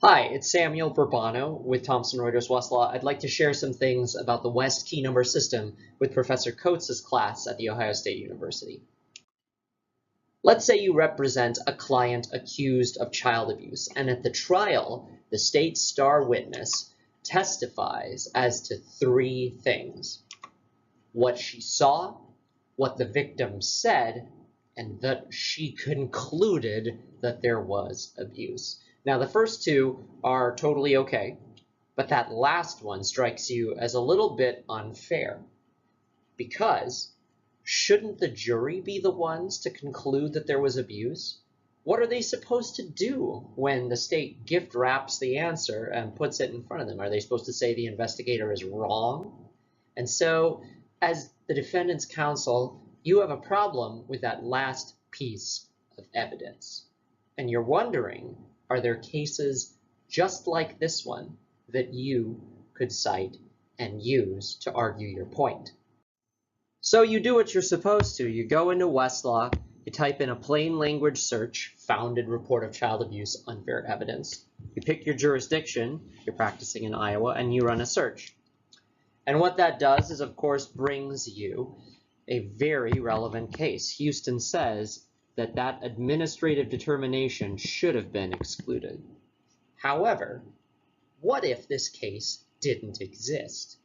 Hi, it's Samuel Burbano with Thomson Reuters Westlaw. I'd like to share some things about the West key number system with Professor Coates' class at The Ohio State University. Let's say you represent a client accused of child abuse, and at the trial, the state's star witness testifies as to three things: what she saw, what the victim said, and that she concluded that there was abuse. Now, the first two are totally okay, but that last one strikes you as a little bit unfair, because shouldn't the jury be the ones to conclude that there was abuse? What are they supposed to do when the state gift wraps the answer and puts it in front of them? Are they supposed to say the investigator is wrong? And so, as the defendant's counsel, you have a problem with that last piece of evidence. And you're wondering, are there cases just like this one that you could cite and use to argue your point? So you do what you're supposed to. You go into Westlaw, you type in a plain language search, founded report of child abuse, unfair evidence. You pick your jurisdiction, you're practicing in Iowa, and you run a search. And what that does is, of course, brings you a very relevant case. Houston says that that administrative determination should have been excluded. However, what if this case didn't exist?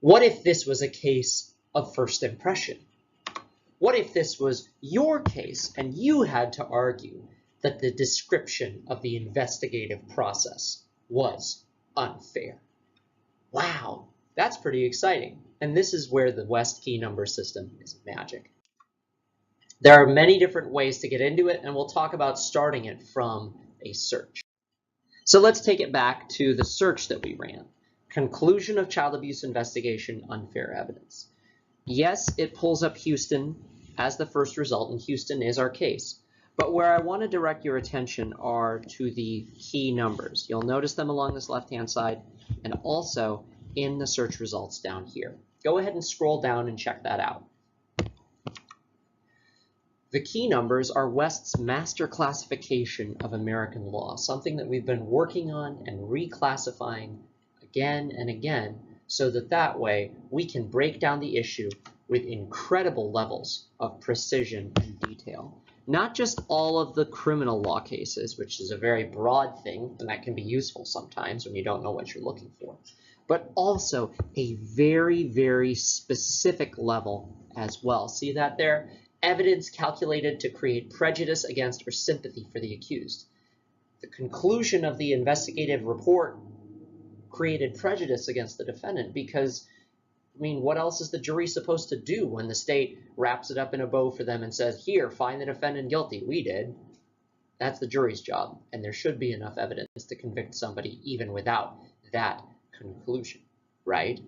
What if this was a case of first impression? What if this was your case and you had to argue that the description of the investigative process was unfair? Wow, that's pretty exciting. And this is where the West key number system is magic. There are many different ways to get into it, and we'll talk about starting it from a search. So let's take it back to the search that we ran. Conclusion of child abuse investigation, unfair evidence. Yes, it pulls up Houston as the first result, and Houston is our case. But where I want to direct your attention are to the key numbers. You'll notice them along this left-hand side and also in the search results down here. Go ahead and scroll down and check that out. The key numbers are West's master classification of American law, something that we've been working on and reclassifying again and again, so that way we can break down the issue with incredible levels of precision and detail. Not just all of the criminal law cases, which is a very broad thing, and that can be useful sometimes when you don't know what you're looking for, but also a very, very specific level as well. See that there? Evidence calculated to create prejudice against or sympathy for the accused. The conclusion of the investigative report created prejudice against the defendant because, I mean, what else is the jury supposed to do when the state wraps it up in a bow for them and says, here, find the defendant guilty? We did. That's the jury's job, and there should be enough evidence to convict somebody even without that conclusion, right?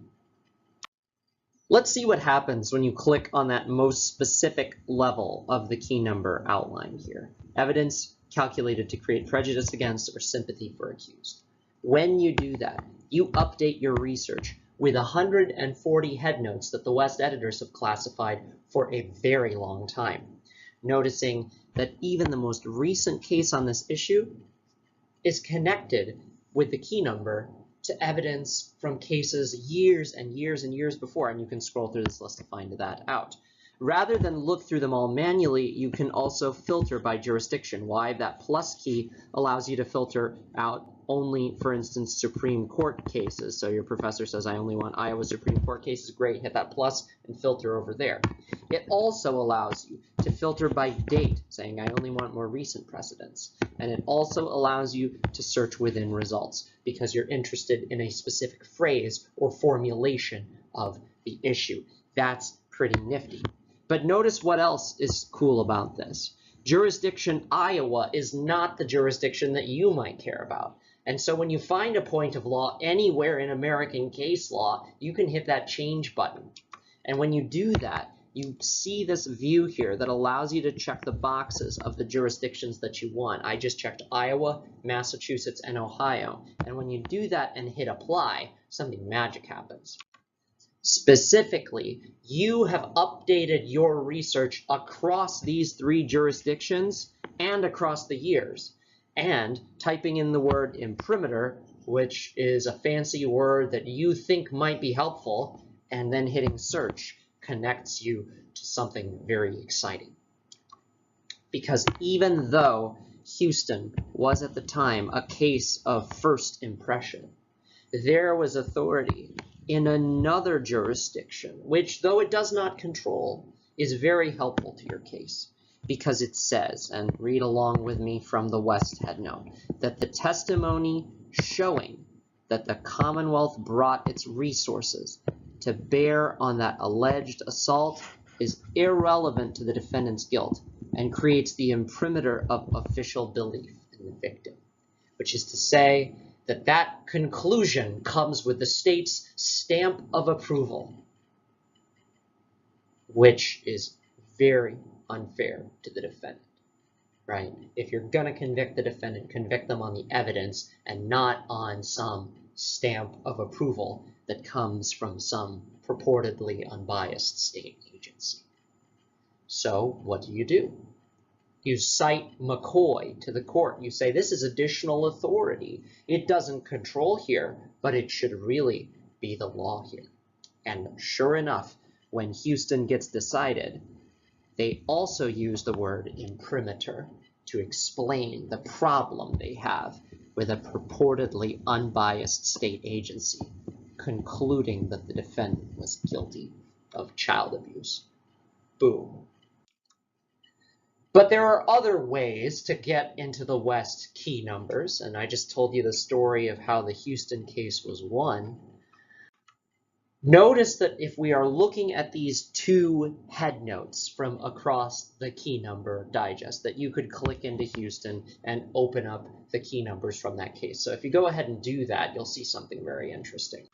Let's see what happens when you click on that most specific level of the key number outlined here. Evidence calculated to create prejudice against or sympathy for accused. When you do that, you update your research with 140 headnotes that the West editors have classified for a very long time, noticing that even the most recent case on this issue is connected with the key number to evidence from cases years and years and years before, and you can scroll through this list to find that out. Rather than look through them all manually, you can also filter by jurisdiction. Why? That plus key allows you to filter out only, for instance, Supreme Court cases. So your professor says, I only want Iowa Supreme Court cases. Great, hit that plus and filter over there. It also allows you to filter by date, saying I only want more recent precedents. And it also allows you to search within results because you're interested in a specific phrase or formulation of the issue. That's pretty nifty. But notice what else is cool about this. Jurisdiction Iowa is not the jurisdiction that you might care about. And so when you find a point of law anywhere in American case law, you can hit that change button. And when you do that, you see this view here that allows you to check the boxes of the jurisdictions that you want. I just checked Iowa, Massachusetts, and Ohio. And when you do that and hit apply, something magic happens. Specifically, you have updated your research across these three jurisdictions and across the years. And typing in the word imprimatur, which is a fancy word that you think might be helpful, and then hitting search connects you to something very exciting. Because even though Houston was at the time a case of first impression, there was authority in another jurisdiction, which, though it does not control, is very helpful to your case, because it says, and read along with me from the West headnote, that the testimony showing that the Commonwealth brought its resources to bear on that alleged assault is irrelevant to the defendant's guilt and creates the imprimatur of official belief in the victim, which is to say that that conclusion comes with the state's stamp of approval, which is very unfair to the defendant, right? If you're going to convict the defendant, convict them on the evidence and not on some stamp of approval that comes from some purportedly unbiased state agency. So what do? You cite McCoy to the court. You say, this is additional authority. It doesn't control here, but it should really be the law here. And sure enough, when Houston gets decided, they also use the word imprimatur to explain the problem they have with a purportedly unbiased state agency concluding that the defendant was guilty of child abuse. Boom. But there are other ways to get into the West key numbers, and I just told you the story of how the Houston case was won. Notice that if we are looking at these two headnotes from across the key number digest, that you could click into Houston and open up the key numbers from that case. So if you go ahead and do that, you'll see something very interesting.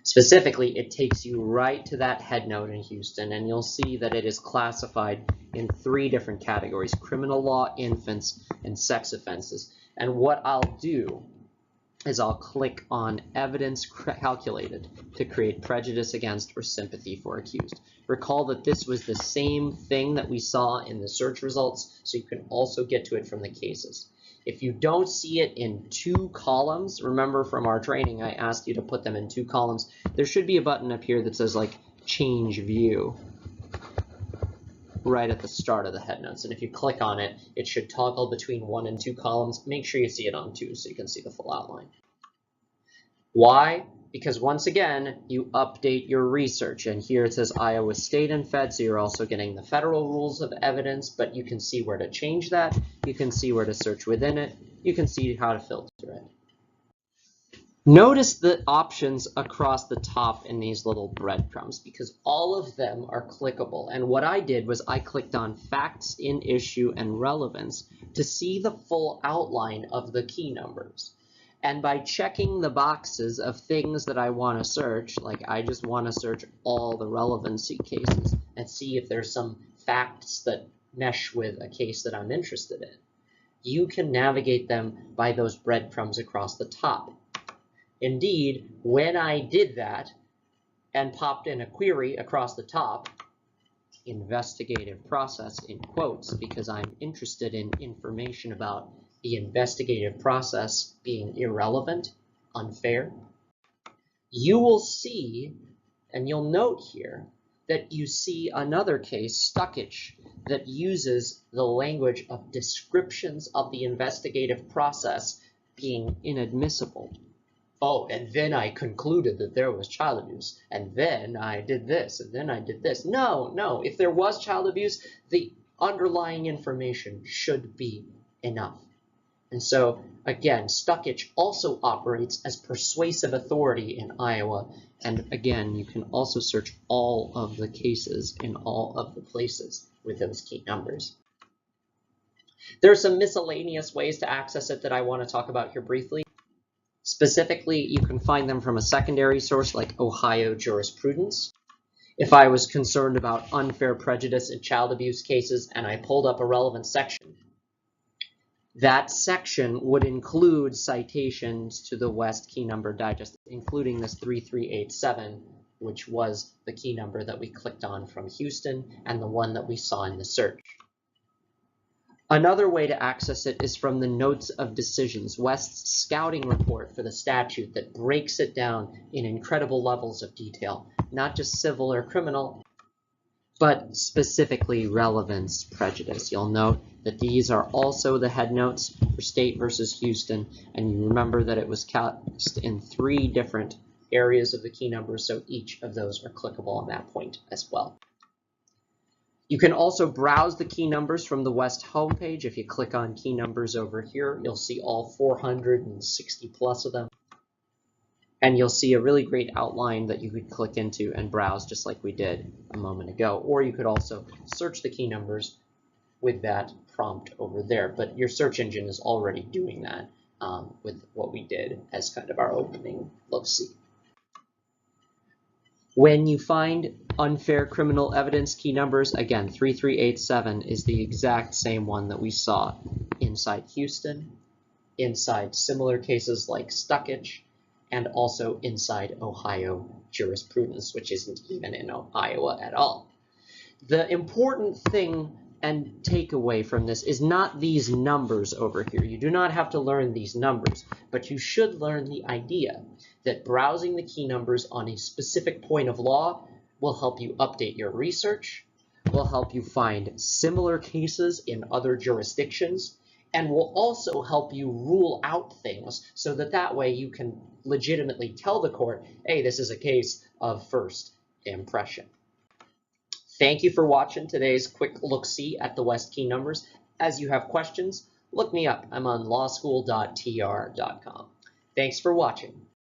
Specifically, it takes you right to that headnote in Houston, and you'll see that it is classified in 3 different categories: criminal law, infants, and sex offenses. And what I'll do is I'll click on evidence calculated to create prejudice against or sympathy for accused. Recall that this was the same thing that we saw in the search results, so you can also get to it from the cases. If you don't see it in 2 columns, remember from our training I asked you to put them in 2 columns, there should be a button up here that says like change view right at the start of the headnotes. And if you click on it, it should toggle between 1 and 2 columns. Make sure you see it on 2 so you can see the full outline. Why? Because once again, you update your research, and here it says Iowa State and Fed, so you're also getting the federal rules of evidence, but you can see where to change that, you can see where to search within it, you can see how to filter it. Notice the options across the top in these little breadcrumbs, because all of them are clickable, and what I did was I clicked on facts in issue and relevance to see the full outline of the key numbers. And by checking the boxes of things that I want to search, like I just want to search all the relevancy cases and see if there's some facts that mesh with a case that I'm interested in, you can navigate them by those breadcrumbs across the top. Indeed, when I did that and popped in a query across the top, investigative process in quotes, because I'm interested in information about the investigative process being irrelevant, unfair, you will see, and you'll note here, that you see another case, Stuckich, that uses the language of descriptions of the investigative process being inadmissible. Oh, and then I concluded that there was child abuse, and then I did this, and then I did this. No, if there was child abuse, the underlying information should be enough. And so, again, Stuckich also operates as persuasive authority in Iowa. And again, you can also search all of the cases in all of the places with those key numbers. There are some miscellaneous ways to access it that I want to talk about here briefly. Specifically, you can find them from a secondary source like Ohio jurisprudence. If I was concerned about unfair prejudice in child abuse cases and I pulled up a relevant section, that section would include citations to the West key number digest, including this 3387, which was the key number that we clicked on from Houston and the one that we saw in the search. Another way to access it is from the Notes of Decisions, West's scouting report for the statute that breaks it down in incredible levels of detail, not just civil or criminal, but specifically relevance prejudice. You'll note that these are also the headnotes for State versus Houston, and you remember that it was cast in 3 different areas of the key numbers, so each of those are clickable on that point as well. You can also browse the key numbers from the West homepage. If you click on key numbers over here, you'll see all 460 plus of them. And you'll see a really great outline that you could click into and browse just like we did a moment ago. Or you could also search the key numbers with that prompt over there. But your search engine is already doing that with what we did as kind of our opening look-see. When you find unfair criminal evidence key numbers, again, 3387 is the exact same one that we saw inside Houston, inside similar cases like Stuckich, and also inside Ohio jurisprudence, which isn't even in Iowa at all. The important thing and takeaway from this is not these numbers over here. You do not have to learn these numbers, but you should learn the idea that browsing the key numbers on a specific point of law will help you update your research, will help you find similar cases in other jurisdictions, and will also help you rule out things so that way you can legitimately tell the court, hey, this is a case of first impression. Thank you for watching today's quick look-see at the West key numbers. As you have questions, look me up. I'm on lawschool.tr.com. Thanks for watching.